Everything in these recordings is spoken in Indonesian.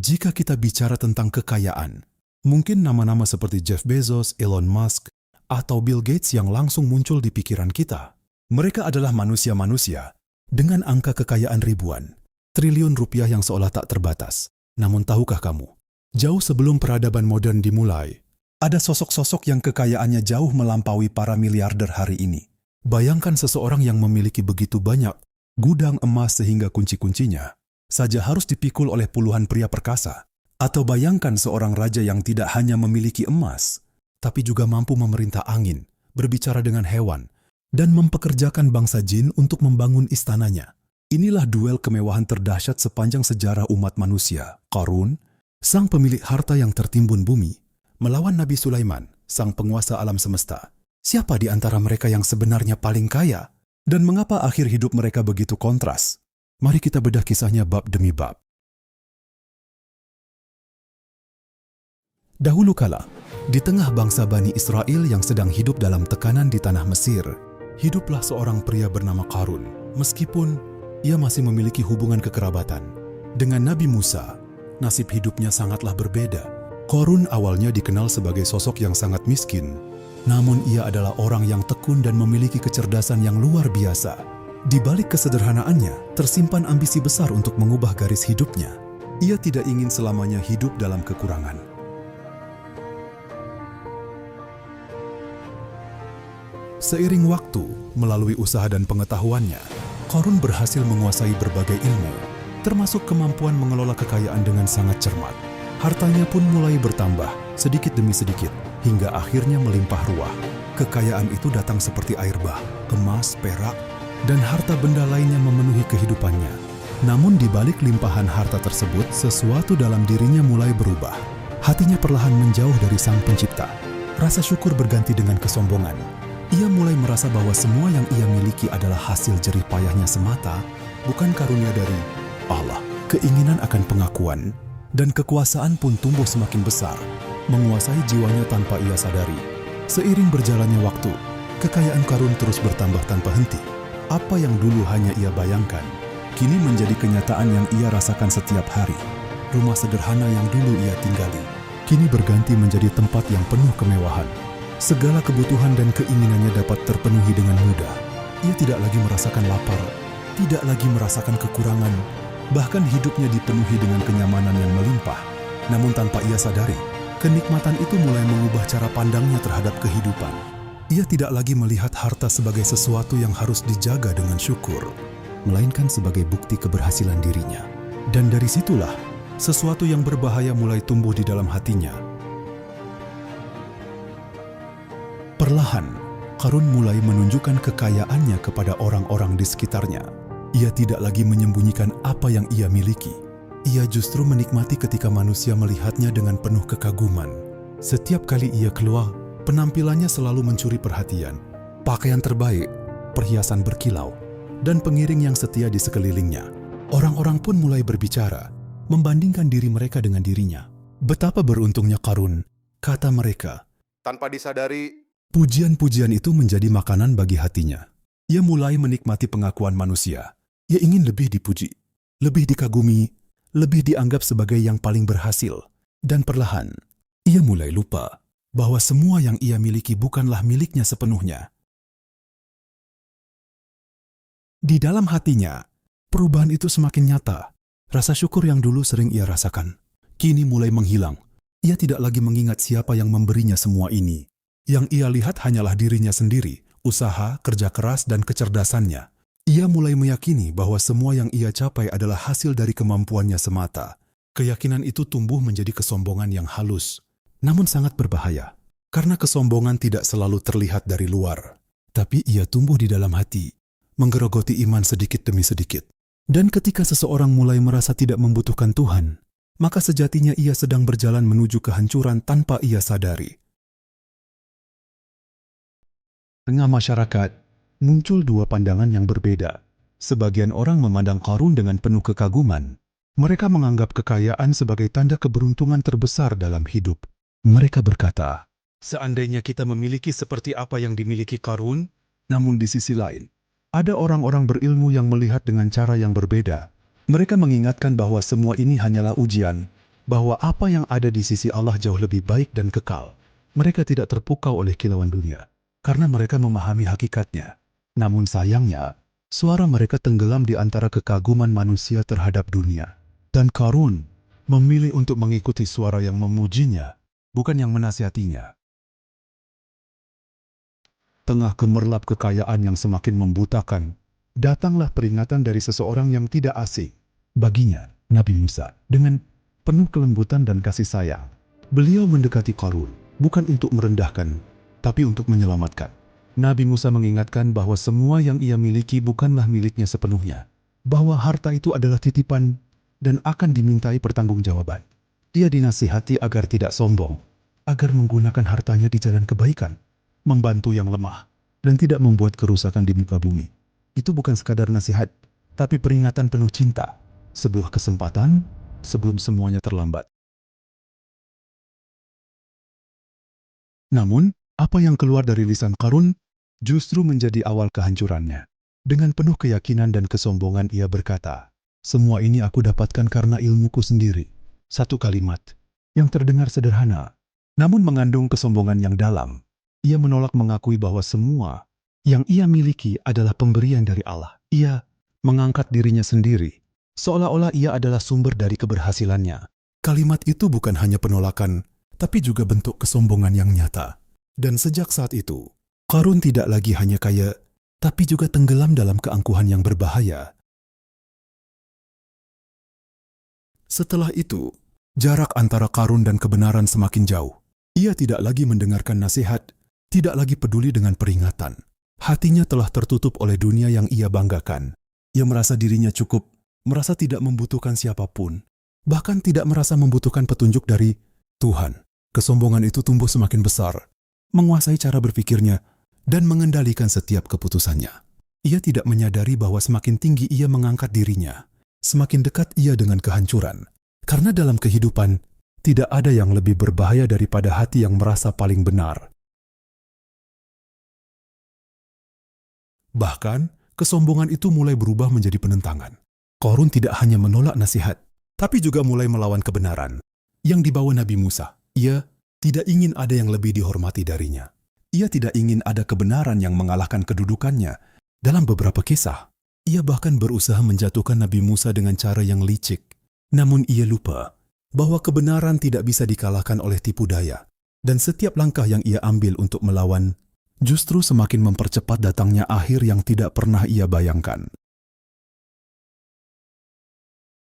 Jika kita bicara tentang kekayaan, mungkin nama-nama seperti Jeff Bezos, Elon Musk, atau Bill Gates yang langsung muncul di pikiran kita. Mereka adalah manusia-manusia dengan angka kekayaan ribuan, triliun rupiah yang seolah tak terbatas. Namun tahukah kamu, jauh sebelum peradaban modern dimulai, ada sosok-sosok yang kekayaannya jauh melampaui para miliarder hari ini. Bayangkan seseorang yang memiliki begitu banyak gudang emas sehingga kunci-kuncinya saja harus dipikul oleh puluhan pria perkasa. Atau bayangkan seorang raja yang tidak hanya memiliki emas, tapi juga mampu memerintah angin, berbicara dengan hewan, dan mempekerjakan bangsa jin untuk membangun istananya. Inilah duel kemewahan terdahsyat sepanjang sejarah umat manusia. Qarun, sang pemilik harta yang tertimbun bumi, melawan Nabi Sulaiman, sang penguasa alam semesta. Siapa di antara mereka yang sebenarnya paling kaya? Dan mengapa akhir hidup mereka begitu kontras? Mari kita bedah kisahnya bab demi bab. Dahulu kala, di tengah bangsa Bani Israel yang sedang hidup dalam tekanan di tanah Mesir, hiduplah seorang pria bernama Qarun. Meskipun ia masih memiliki hubungan kekerabatan dengan Nabi Musa, nasib hidupnya sangatlah berbeda. Qarun awalnya dikenal sebagai sosok yang sangat miskin, namun ia adalah orang yang tekun dan memiliki kecerdasan yang luar biasa. Di balik kesederhanaannya, tersimpan ambisi besar untuk mengubah garis hidupnya. Ia tidak ingin selamanya hidup dalam kekurangan. Seiring waktu, melalui usaha dan pengetahuannya, Qarun berhasil menguasai berbagai ilmu, termasuk kemampuan mengelola kekayaan dengan sangat cermat. Hartanya pun mulai bertambah, sedikit demi sedikit, hingga akhirnya melimpah ruah. Kekayaan itu datang seperti air bah, emas, perak, dan harta benda lainnya memenuhi kehidupannya. Namun di balik limpahan harta tersebut, sesuatu dalam dirinya mulai berubah. Hatinya perlahan menjauh dari Sang Pencipta. Rasa syukur berganti dengan kesombongan. Ia mulai merasa bahwa semua yang ia miliki adalah hasil jerih payahnya semata, bukan karunia dari Allah. Keinginan akan pengakuan dan kekuasaan pun tumbuh semakin besar, menguasai jiwanya tanpa ia sadari. Seiring berjalannya waktu, kekayaan Qarun terus bertambah tanpa henti. Apa yang dulu hanya ia bayangkan, kini menjadi kenyataan yang ia rasakan setiap hari. Rumah sederhana yang dulu ia tinggali, kini berganti menjadi tempat yang penuh kemewahan. Segala kebutuhan dan keinginannya dapat terpenuhi dengan mudah. Ia tidak lagi merasakan lapar, tidak lagi merasakan kekurangan, bahkan hidupnya dipenuhi dengan kenyamanan yang melimpah. Namun tanpa ia sadari, kenikmatan itu mulai mengubah cara pandangnya terhadap kehidupan. Ia tidak lagi melihat harta sebagai sesuatu yang harus dijaga dengan syukur, melainkan sebagai bukti keberhasilan dirinya. Dan dari situlah, sesuatu yang berbahaya mulai tumbuh di dalam hatinya. Perlahan, Qarun mulai menunjukkan kekayaannya kepada orang-orang di sekitarnya. Ia tidak lagi menyembunyikan apa yang ia miliki. Ia justru menikmati ketika manusia melihatnya dengan penuh kekaguman. Setiap kali ia keluar, penampilannya selalu mencuri perhatian. Pakaian terbaik, perhiasan berkilau, dan pengiring yang setia di sekelilingnya. Orang-orang pun mulai berbicara, membandingkan diri mereka dengan dirinya. Betapa beruntungnya Qarun, kata mereka. Tanpa disadari, pujian-pujian itu menjadi makanan bagi hatinya. Ia mulai menikmati pengakuan manusia. Ia ingin lebih dipuji, lebih dikagumi, lebih dianggap sebagai yang paling berhasil. Dan perlahan, ia mulai lupa bahwa semua yang ia miliki bukanlah miliknya sepenuhnya. Di dalam hatinya, perubahan itu semakin nyata. Rasa syukur yang dulu sering ia rasakan, kini mulai menghilang. Ia tidak lagi mengingat siapa yang memberinya semua ini. Yang ia lihat hanyalah dirinya sendiri, usaha, kerja keras, dan kecerdasannya. Ia mulai meyakini bahwa semua yang ia capai adalah hasil dari kemampuannya semata. Keyakinan itu tumbuh menjadi kesombongan yang halus, namun sangat berbahaya. Karena kesombongan tidak selalu terlihat dari luar, tapi ia tumbuh di dalam hati, menggerogoti iman sedikit demi sedikit. Dan ketika seseorang mulai merasa tidak membutuhkan Tuhan, maka sejatinya ia sedang berjalan menuju kehancuran tanpa ia sadari. Tengah masyarakat, muncul dua pandangan yang berbeda. Sebagian orang memandang Qarun dengan penuh kekaguman. Mereka menganggap kekayaan sebagai tanda keberuntungan terbesar dalam hidup. Mereka berkata, seandainya kita memiliki seperti apa yang dimiliki Qarun, namun di sisi lain, ada orang-orang berilmu yang melihat dengan cara yang berbeda. Mereka mengingatkan bahwa semua ini hanyalah ujian, bahwa apa yang ada di sisi Allah jauh lebih baik dan kekal. Mereka tidak terpukau oleh kilauan dunia, karena mereka memahami hakikatnya. Namun sayangnya, suara mereka tenggelam di antara kekaguman manusia terhadap dunia. Dan Qarun memilih untuk mengikuti suara yang memujinya, bukan yang menasihatinya. Tengah gemerlap kekayaan yang semakin membutakan, datanglah peringatan dari seseorang yang tidak asing baginya, Nabi Musa, dengan penuh kelembutan dan kasih sayang. Beliau mendekati Qarun, bukan untuk merendahkan, tapi untuk menyelamatkan. Nabi Musa mengingatkan bahwa semua yang ia miliki bukanlah miliknya sepenuhnya, bahwa harta itu adalah titipan dan akan dimintai pertanggungjawaban. Dia dinasihati agar tidak sombong, agar menggunakan hartanya di jalan kebaikan, membantu yang lemah, dan tidak membuat kerusakan di muka bumi. Itu bukan sekadar nasihat, tapi peringatan penuh cinta, sebuah kesempatan sebelum semuanya terlambat. Namun, apa yang keluar dari lisan Qarun justru menjadi awal kehancurannya. Dengan penuh keyakinan dan kesombongan ia berkata, "Semua ini aku dapatkan karena ilmuku sendiri." Satu kalimat yang terdengar sederhana, namun mengandung kesombongan yang dalam. Ia menolak mengakui bahwa semua yang ia miliki adalah pemberian dari Allah. Ia mengangkat dirinya sendiri, seolah-olah ia adalah sumber dari keberhasilannya. Kalimat itu bukan hanya penolakan, tapi juga bentuk kesombongan yang nyata. Dan sejak saat itu, Qarun tidak lagi hanya kaya, tapi juga tenggelam dalam keangkuhan yang berbahaya. Setelah itu, jarak antara Qarun dan kebenaran semakin jauh. Ia tidak lagi mendengarkan nasihat, tidak lagi peduli dengan peringatan. Hatinya telah tertutup oleh dunia yang ia banggakan. Ia merasa dirinya cukup, merasa tidak membutuhkan siapapun, bahkan tidak merasa membutuhkan petunjuk dari Tuhan. Kesombongan itu tumbuh semakin besar, menguasai cara berpikirnya, dan mengendalikan setiap keputusannya. Ia tidak menyadari bahwa semakin tinggi ia mengangkat dirinya, semakin dekat ia dengan kehancuran. Karena dalam kehidupan, tidak ada yang lebih berbahaya daripada hati yang merasa paling benar. Bahkan, kesombongan itu mulai berubah menjadi penentangan. Qarun tidak hanya menolak nasihat, tapi juga mulai melawan kebenaran yang dibawa Nabi Musa. Ia tidak ingin ada yang lebih dihormati darinya. Ia tidak ingin ada kebenaran yang mengalahkan kedudukannya. Dalam beberapa kisah, ia bahkan berusaha menjatuhkan Nabi Musa dengan cara yang licik. Namun ia lupa bahwa kebenaran tidak bisa dikalahkan oleh tipu daya. Dan setiap langkah yang ia ambil untuk melawan justru semakin mempercepat datangnya akhir yang tidak pernah ia bayangkan.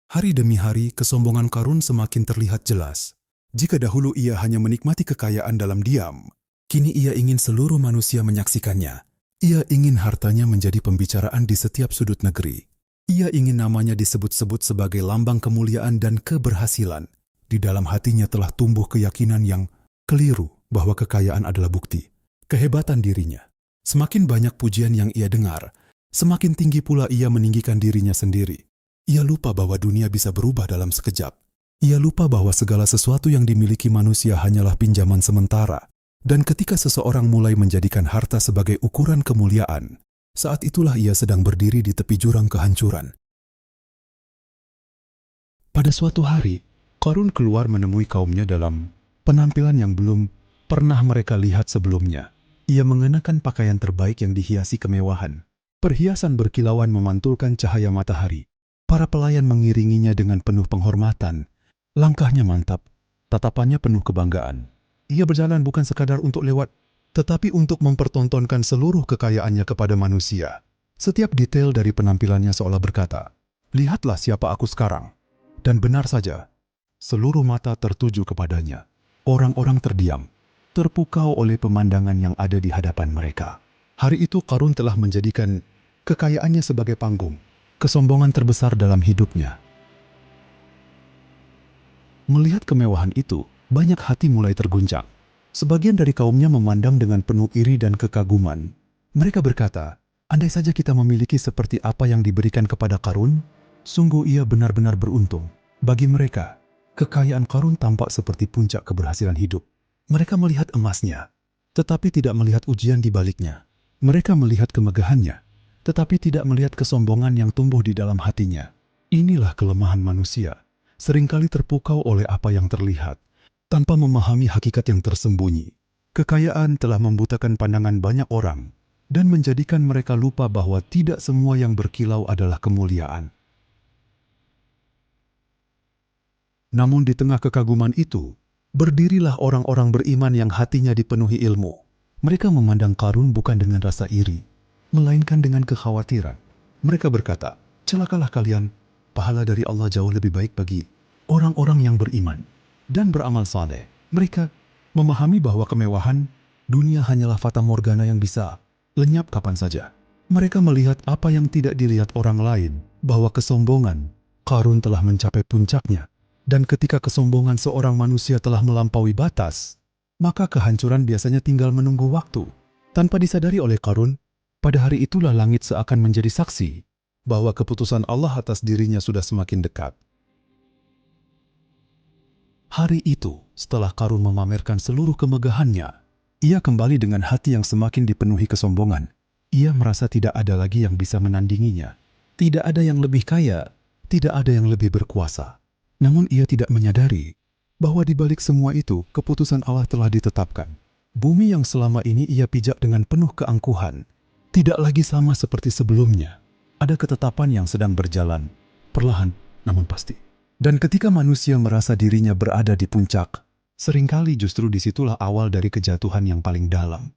Hari demi hari, kesombongan Qarun semakin terlihat jelas. Jika dahulu ia hanya menikmati kekayaan dalam diam, kini ia ingin seluruh manusia menyaksikannya. Ia ingin hartanya menjadi pembicaraan di setiap sudut negeri. Ia ingin namanya disebut-sebut sebagai lambang kemuliaan dan keberhasilan. Di dalam hatinya telah tumbuh keyakinan yang keliru bahwa kekayaan adalah bukti kehebatan dirinya. Semakin banyak pujian yang ia dengar, semakin tinggi pula ia meninggikan dirinya sendiri. Ia lupa bahwa dunia bisa berubah dalam sekejap. Ia lupa bahwa segala sesuatu yang dimiliki manusia hanyalah pinjaman sementara. Dan ketika seseorang mulai menjadikan harta sebagai ukuran kemuliaan, saat itulah ia sedang berdiri di tepi jurang kehancuran. Pada suatu hari, Qarun keluar menemui kaumnya dalam penampilan yang belum pernah mereka lihat sebelumnya. Ia mengenakan pakaian terbaik yang dihiasi kemewahan. Perhiasan berkilauan memantulkan cahaya matahari. Para pelayan mengiringinya dengan penuh penghormatan. Langkahnya mantap, tatapannya penuh kebanggaan. Ia berjalan bukan sekadar untuk lewat, tetapi untuk mempertontonkan seluruh kekayaannya kepada manusia. Setiap detail dari penampilannya seolah berkata, "Lihatlah siapa aku sekarang." Dan benar saja, seluruh mata tertuju kepadanya. Orang-orang terdiam, terpukau oleh pemandangan yang ada di hadapan mereka. Hari itu Qarun telah menjadikan kekayaannya sebagai panggung, kesombongan terbesar dalam hidupnya. Melihat kemewahan itu, banyak hati mulai terguncang. Sebagian dari kaumnya memandang dengan penuh iri dan kekaguman. Mereka berkata, andai saja kita memiliki seperti apa yang diberikan kepada Qarun, sungguh ia benar-benar beruntung. Bagi mereka, kekayaan Qarun tampak seperti puncak keberhasilan hidup. Mereka melihat emasnya, tetapi tidak melihat ujian di baliknya. Mereka melihat kemegahannya, tetapi tidak melihat kesombongan yang tumbuh di dalam hatinya. Inilah kelemahan manusia. seringkali terpukau oleh apa yang terlihat, tanpa memahami hakikat yang tersembunyi. Kekayaan telah membutakan pandangan banyak orang, dan menjadikan mereka lupa bahwa tidak semua yang berkilau adalah kemuliaan. Namun di tengah kekaguman itu, berdirilah orang-orang beriman yang hatinya dipenuhi ilmu. Mereka memandang Qarun bukan dengan rasa iri, melainkan dengan kekhawatiran. Mereka berkata, celakalah kalian, pahala dari Allah jauh lebih baik bagi orang-orang yang beriman dan beramal saleh. Mereka memahami bahwa kemewahan dunia hanyalah fata morgana yang bisa lenyap kapan saja. Mereka melihat apa yang tidak dilihat orang lain, bahwa kesombongan Qarun telah mencapai puncaknya. Dan ketika kesombongan seorang manusia telah melampaui batas, maka kehancuran biasanya tinggal menunggu waktu. Tanpa disadari oleh Qarun, pada hari itulah langit seakan menjadi saksi bahwa keputusan Allah atas dirinya sudah semakin dekat. Hari itu, setelah Qarun memamerkan seluruh kemegahannya, ia kembali dengan hati yang semakin dipenuhi kesombongan. Ia merasa tidak ada lagi yang bisa menandinginya. Tidak ada yang lebih kaya, tidak ada yang lebih berkuasa. Namun ia tidak menyadari bahwa di balik semua itu, keputusan Allah telah ditetapkan. Bumi yang selama ini ia pijak dengan penuh keangkuhan, tidak lagi sama seperti sebelumnya. Ada ketetapan yang sedang berjalan, perlahan namun pasti. Dan ketika manusia merasa dirinya berada di puncak, seringkali justru disitulah awal dari kejatuhan yang paling dalam.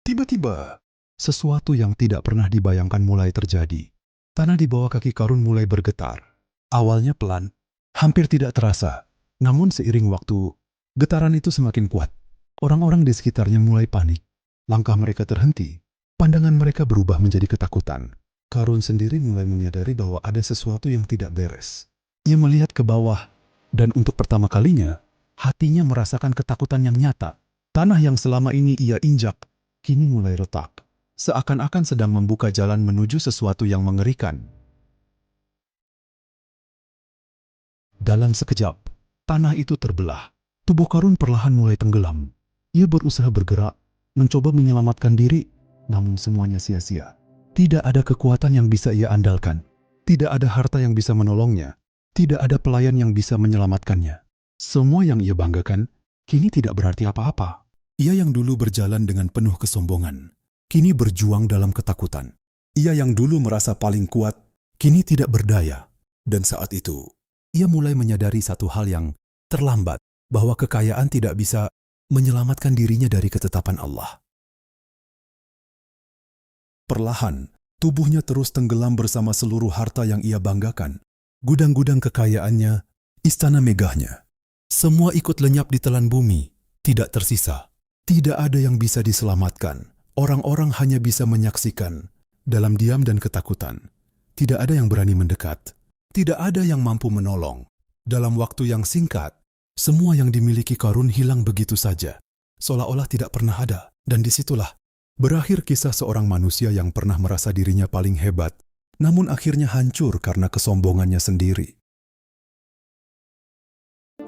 Tiba-tiba, sesuatu yang tidak pernah dibayangkan mulai terjadi. Tanah di bawah kaki Qarun mulai bergetar. Awalnya pelan, hampir tidak terasa. Namun seiring waktu, getaran itu semakin kuat. Orang-orang di sekitarnya mulai panik. Langkah mereka terhenti. Pandangan mereka berubah menjadi ketakutan. Qarun sendiri mulai menyadari bahwa ada sesuatu yang tidak beres. Ia melihat ke bawah, dan untuk pertama kalinya, hatinya merasakan ketakutan yang nyata. Tanah yang selama ini ia injak, kini mulai retak. Seakan-akan sedang membuka jalan menuju sesuatu yang mengerikan. Dalam sekejap, tanah itu terbelah. Tubuh Qarun perlahan mulai tenggelam. Ia berusaha bergerak, mencoba menyelamatkan diri, namun semuanya sia-sia. Tidak ada kekuatan yang bisa ia andalkan. Tidak ada harta yang bisa menolongnya. Tidak ada pelayan yang bisa menyelamatkannya. Semua yang ia banggakan, kini tidak berarti apa-apa. Ia yang dulu berjalan dengan penuh kesombongan, kini berjuang dalam ketakutan. Ia yang dulu merasa paling kuat, kini tidak berdaya. Dan saat itu, ia mulai menyadari satu hal yang terlambat, bahwa kekayaan tidak bisa menyelamatkan dirinya dari ketetapan Allah. Perlahan, tubuhnya terus tenggelam bersama seluruh harta yang ia banggakan. Gudang-gudang kekayaannya, istana megahnya. Semua ikut lenyap di telan bumi, tidak tersisa. Tidak ada yang bisa diselamatkan. Orang-orang hanya bisa menyaksikan, dalam diam dan ketakutan. Tidak ada yang berani mendekat. Tidak ada yang mampu menolong. Dalam waktu yang singkat, semua yang dimiliki Qarun hilang begitu saja. Seolah-olah tidak pernah ada. Dan disitulah berakhir kisah seorang manusia yang pernah merasa dirinya paling hebat, namun akhirnya hancur karena kesombongannya sendiri.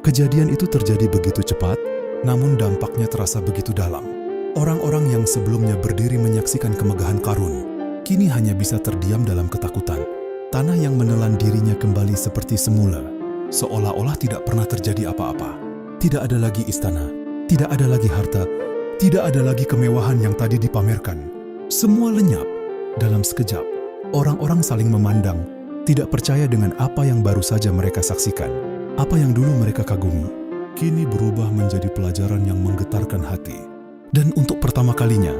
Kejadian itu terjadi begitu cepat, namun dampaknya terasa begitu dalam. Orang-orang yang sebelumnya berdiri menyaksikan kemegahan Qarun, kini hanya bisa terdiam dalam ketakutan. Tanah yang menelan dirinya kembali seperti semula, seolah-olah tidak pernah terjadi apa-apa. Tidak ada lagi istana, tidak ada lagi harta, tidak ada lagi kemewahan yang tadi dipamerkan. Semua lenyap. Dalam sekejap, orang-orang saling memandang, tidak percaya dengan apa yang baru saja mereka saksikan. Apa yang dulu mereka kagumi, kini berubah menjadi pelajaran yang menggetarkan hati. Dan untuk pertama kalinya,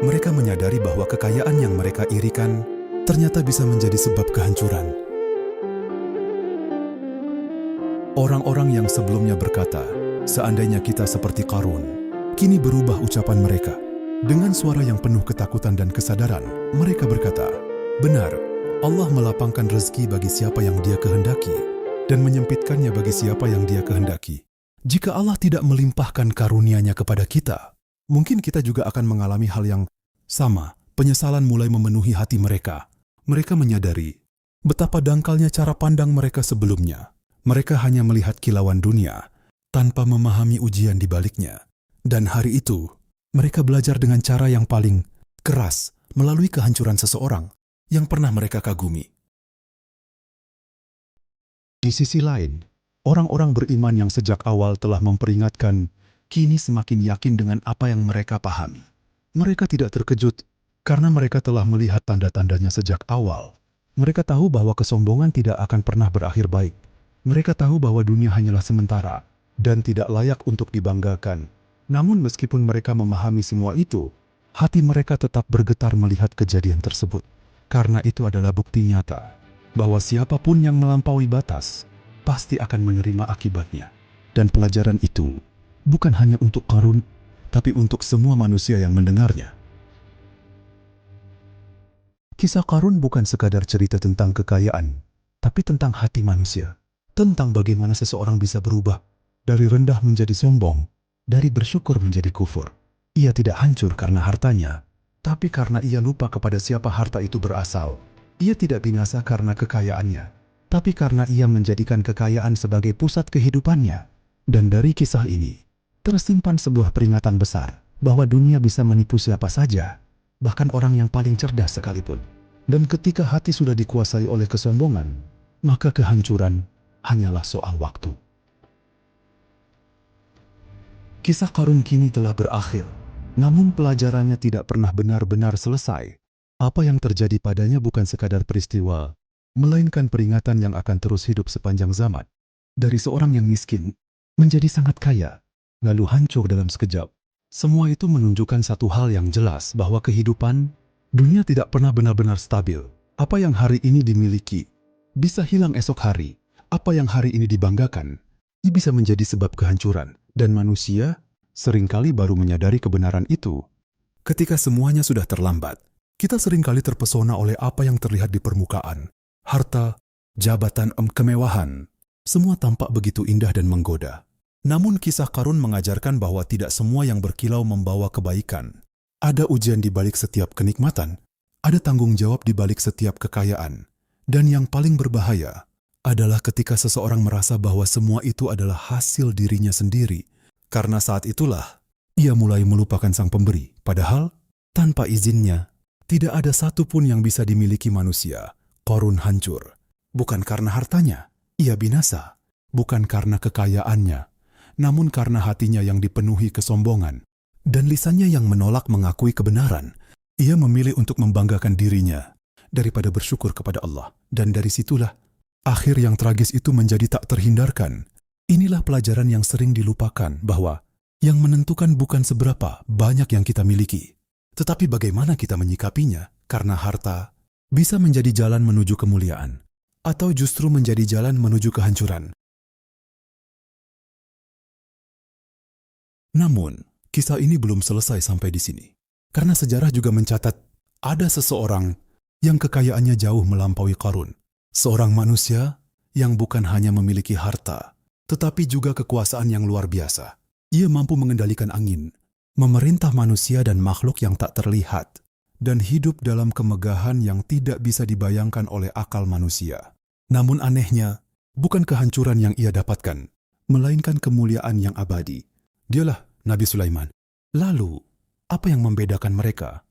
mereka menyadari bahwa kekayaan yang mereka irikan ternyata bisa menjadi sebab kehancuran. Orang-orang yang sebelumnya berkata, seandainya kita seperti Qarun, kini berubah ucapan mereka. Dengan suara yang penuh ketakutan dan kesadaran, mereka berkata, benar, Allah melapangkan rezeki bagi siapa yang Dia kehendaki, dan menyempitkannya bagi siapa yang Dia kehendaki. Jika Allah tidak melimpahkan karunia-Nya kepada kita, mungkin kita juga akan mengalami hal yang sama. Penyesalan mulai memenuhi hati mereka. Mereka menyadari betapa dangkalnya cara pandang mereka sebelumnya. Mereka hanya melihat kilauan dunia, tanpa memahami ujian di baliknya. Dan hari itu, mereka belajar dengan cara yang paling keras melalui kehancuran seseorang yang pernah mereka kagumi. Di sisi lain, orang-orang beriman yang sejak awal telah memperingatkan, kini semakin yakin dengan apa yang mereka pahami. Mereka tidak terkejut, karena mereka telah melihat tanda-tandanya sejak awal. Mereka tahu bahwa kesombongan tidak akan pernah berakhir baik. Mereka tahu bahwa dunia hanyalah sementara, dan tidak layak untuk dibanggakan. Namun meskipun mereka memahami semua itu, hati mereka tetap bergetar melihat kejadian tersebut. Karena itu adalah bukti nyata bahwa siapapun yang melampaui batas pasti akan menerima akibatnya. Dan pelajaran itu bukan hanya untuk Qarun, tapi untuk semua manusia yang mendengarnya. Kisah Qarun bukan sekadar cerita tentang kekayaan, tapi tentang hati manusia. Tentang bagaimana seseorang bisa berubah dari rendah menjadi sombong, dari bersyukur menjadi kufur. Ia tidak hancur karena hartanya, tapi karena ia lupa kepada siapa harta itu berasal. Ia tidak binasa karena kekayaannya, tapi karena ia menjadikan kekayaan sebagai pusat kehidupannya. Dan dari kisah ini, tersimpan sebuah peringatan besar, bahwa dunia bisa menipu siapa saja, bahkan orang yang paling cerdas sekalipun. Dan ketika hati sudah dikuasai oleh kesombongan, maka kehancuran hanyalah soal waktu. Kisah Qarun kini telah berakhir, namun pelajarannya tidak pernah benar-benar selesai. Apa yang terjadi padanya bukan sekadar peristiwa, melainkan peringatan yang akan terus hidup sepanjang zaman. Dari seorang yang miskin, menjadi sangat kaya, lalu hancur dalam sekejap. Semua itu menunjukkan satu hal yang jelas, bahwa kehidupan dunia tidak pernah benar-benar stabil. Apa yang hari ini dimiliki, bisa hilang esok hari. Apa yang hari ini dibanggakan, bisa menjadi sebab kehancuran. Dan manusia seringkali baru menyadari kebenaran itu ketika semuanya sudah terlambat. Kita seringkali terpesona oleh apa yang terlihat di permukaan. Harta, jabatan, kemewahan, semua tampak begitu indah dan menggoda. Namun kisah Qarun mengajarkan bahwa tidak semua yang berkilau membawa kebaikan. Ada ujian di balik setiap kenikmatan, ada tanggung jawab di balik setiap kekayaan. Dan yang paling berbahaya adalah ketika seseorang merasa bahwa semua itu adalah hasil dirinya sendiri. Karena saat itulah, ia mulai melupakan sang pemberi. Padahal, tanpa izinnya, tidak ada satupun yang bisa dimiliki manusia. Qarun hancur, bukan karena hartanya, ia binasa. Bukan karena kekayaannya, namun karena hatinya yang dipenuhi kesombongan. Dan lisannya yang menolak mengakui kebenaran. Ia memilih untuk membanggakan dirinya, daripada bersyukur kepada Allah. Dan dari situlah, akhir yang tragis itu menjadi tak terhindarkan. Inilah pelajaran yang sering dilupakan, bahwa yang menentukan bukan seberapa banyak yang kita miliki, tetapi bagaimana kita menyikapinya. Karena harta bisa menjadi jalan menuju kemuliaan, atau justru menjadi jalan menuju kehancuran. Namun, kisah ini belum selesai sampai di sini. Karena sejarah juga mencatat, ada seseorang yang kekayaannya jauh melampaui Qarun. Seorang manusia yang bukan hanya memiliki harta, tetapi juga kekuasaan yang luar biasa. Ia mampu mengendalikan angin, memerintah manusia dan makhluk yang tak terlihat, dan hidup dalam kemegahan yang tidak bisa dibayangkan oleh akal manusia. Namun anehnya, bukan kehancuran yang ia dapatkan, melainkan kemuliaan yang abadi. Dialah Nabi Sulaiman. Lalu, apa yang membedakan mereka?